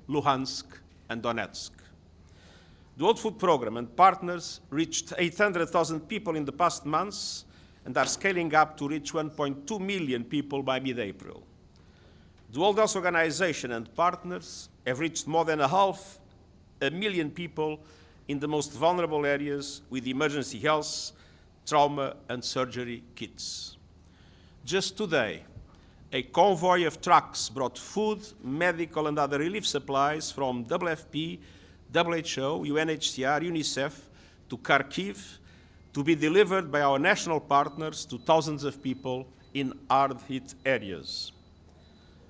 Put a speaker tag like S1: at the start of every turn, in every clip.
S1: Luhansk, and Donetsk. The World Food Programme and partners reached 800,000 people in the past months and are scaling up to reach 1.2 million people by mid-April. The World Health Organization and partners have reached more than 500,000 people in the most vulnerable areas with emergency health, trauma, and surgery kits. Just today, a convoy of trucks brought food, medical, and other relief supplies from WFP, WHO, UNHCR, UNICEF to Kharkiv to be delivered by our national partners to thousands of people in hard-hit areas.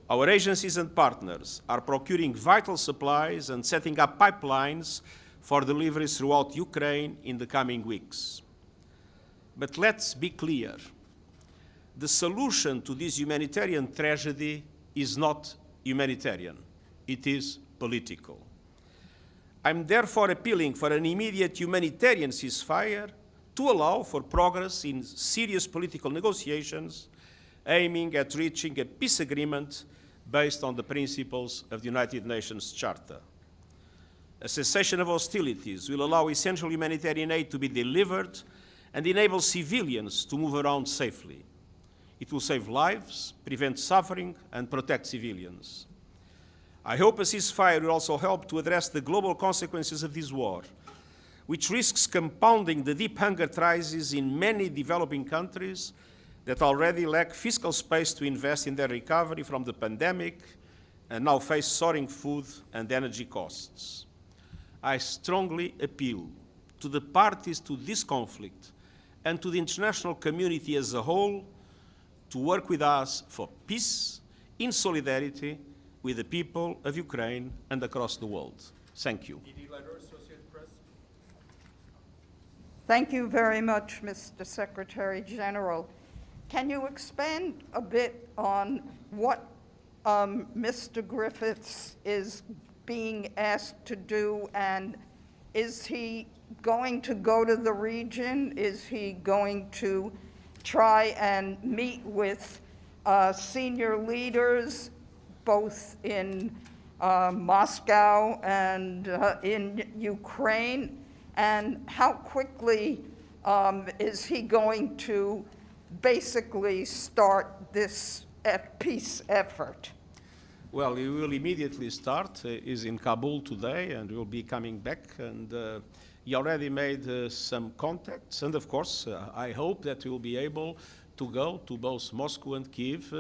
S1: Our agencies and partners are procuring vital supplies and setting up pipelines for deliveries throughout Ukraine in the coming weeks. But let's be clear. The solution to this humanitarian tragedy is not humanitarian. It is political. I'm therefore appealing for an immediate humanitarian ceasefire to allow for progress in serious political negotiations aiming at reaching a peace agreement based on the principles of the United Nations Charter. A cessation of hostilities will allow essential humanitarian aid to be delivered and enable civilians to move around safely. It will save lives, prevent suffering, and protect civilians. I hope a ceasefire will also help to address the global consequences of this war, which risks compounding the deep hunger crisis in many developing countries that already lack fiscal space to invest in their recovery from the pandemic and now face soaring food and energy costs. I strongly appeal to the parties to this conflict and to the international community as a whole to work with us for peace in solidarity with the people of Ukraine and across the world. Thank you.
S2: Thank you very much, Mr. Secretary General. Can you expand a bit on what Mr. Griffiths is being asked to do, and is he going to go to the region? Is he going to try and meet with senior leaders, both in Moscow and in Ukraine? And how quickly is he going to basically start this peace effort?
S1: Well, he will immediately start. He's in Kabul today and will be coming back. And he already made some contacts. And of course, I hope that he will be able to go to both Moscow and Kiev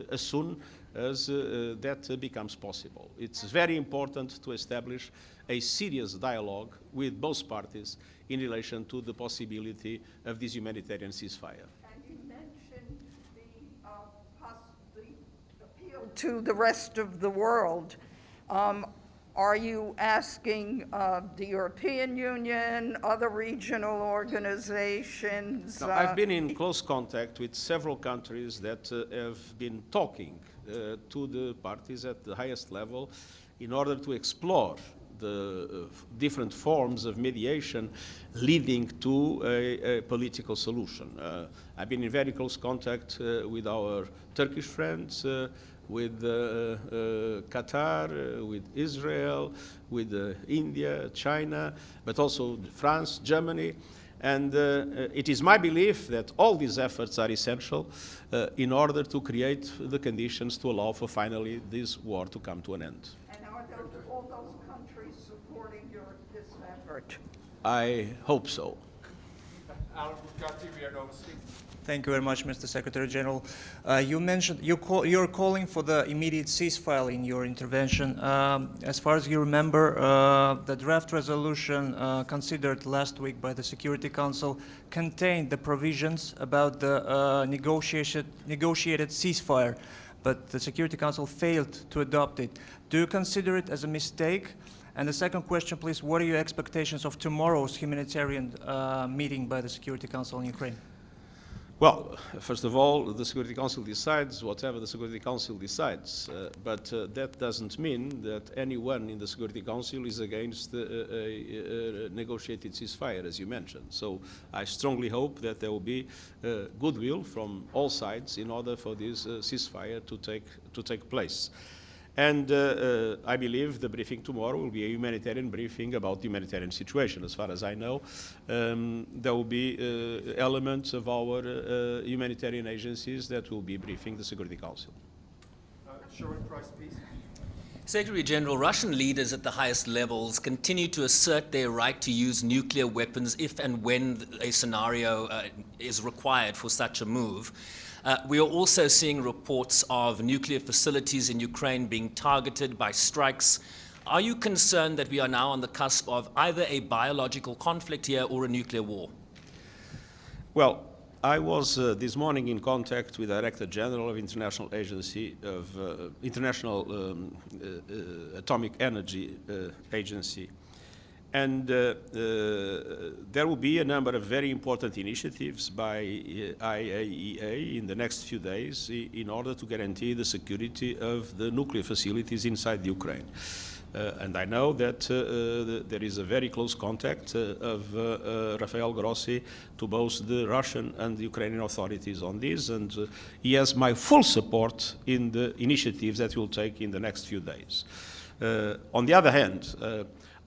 S1: as soon as that becomes possible. It's very important to establish a serious dialogue with both parties in relation to the possibility of this humanitarian ceasefire.
S2: To the rest of the world. Are you asking the European Union, other regional organizations?
S1: No, I've been in close contact with several countries that have been talking to the parties at the highest level in order to explore the different forms of mediation leading to a political solution. I've been in very close contact with our Turkish friends, with Qatar, with Israel, with India, China, but also France, Germany. And it is my belief that all these efforts are essential in order to create the conditions to allow for finally this war to come to an end.
S2: And are all those countries supporting this effort?
S1: I hope so.
S3: Thank you very much, Mr. Secretary General. You mentioned you're calling for the immediate ceasefire in your intervention. As far as you remember, the draft resolution considered last week by the Security Council contained the provisions about the negotiated ceasefire, but the Security Council failed to adopt it. Do you consider it as a mistake? And the second question, please, what are your expectations of tomorrow's humanitarian meeting by the Security Council in Ukraine?
S1: Well, first of all, the Security Council decides whatever the Security Council decides, but that doesn't mean that anyone in the Security Council is against a negotiated ceasefire, as you mentioned. So I strongly hope that there will be goodwill from all sides in order for this ceasefire to take place. And I believe the briefing tomorrow will be a humanitarian briefing about the humanitarian situation. As far as I know, there will be elements of our humanitarian agencies that will be briefing the Security Council.
S4: Sharon Price, please.
S5: Secretary General, Russian leaders at the highest levels continue to assert their right to use nuclear weapons if and when a scenario is required for such a move. We are also seeing reports of nuclear facilities in Ukraine being targeted by strikes. Are you concerned that we are now on the cusp of either a biological conflict here or a nuclear war?
S1: Well, I was this morning in contact with the Director General of International Agency of International Atomic Energy Agency, and there will be a number of very important initiatives by IAEA in the next few days in order to guarantee the security of the nuclear facilities inside Ukraine. And I know that there is a very close contact of Rafael Grossi to both the Russian and the Ukrainian authorities on this, and he has my full support in the initiatives that we'll take in the next few days. On the other hand,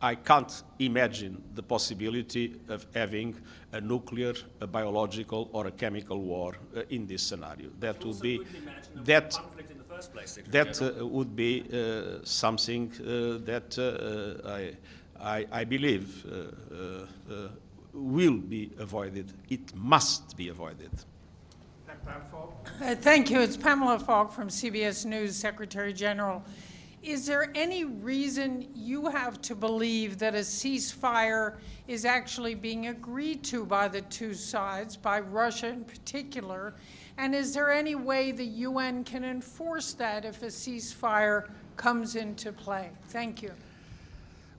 S1: I can't imagine the possibility of having a nuclear, a biological, or a chemical war in this scenario. That would be would be something that I believe will be avoided. It must be avoided.
S6: Thank you. It's Pamela Falk from CBS News, Secretary General. Is there any reason you have to believe that a ceasefire is actually being agreed to by the two sides, by Russia in particular? And is there any way the UN can enforce that if a ceasefire comes into play? Thank you.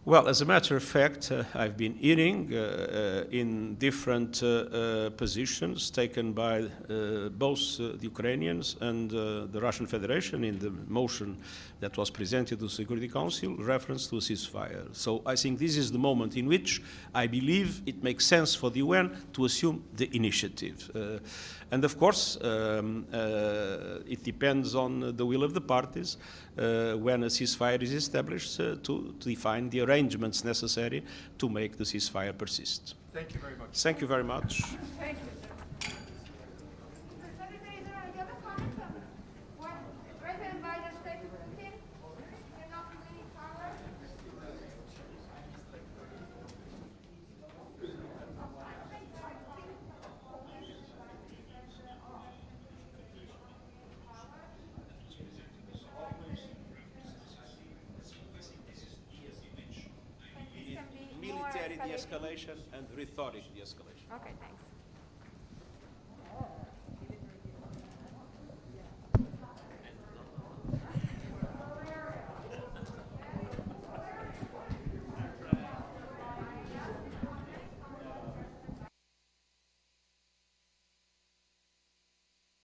S1: Well, as a matter of fact, I've been hearing in different positions taken by both the Ukrainians and the Russian Federation in the motion that was presented to the Security Council, reference to a ceasefire. So I think this is the moment in which I believe it makes sense for the UN to assume the initiative. And of course, it depends on the will of the parties when a ceasefire is established to define the arrangements necessary to make the ceasefire persist.
S4: Thank you very much.
S1: Thank you very much.
S6: Thank you.
S1: Military de-escalation and rhetoric de-escalation.
S7: Okay, thanks.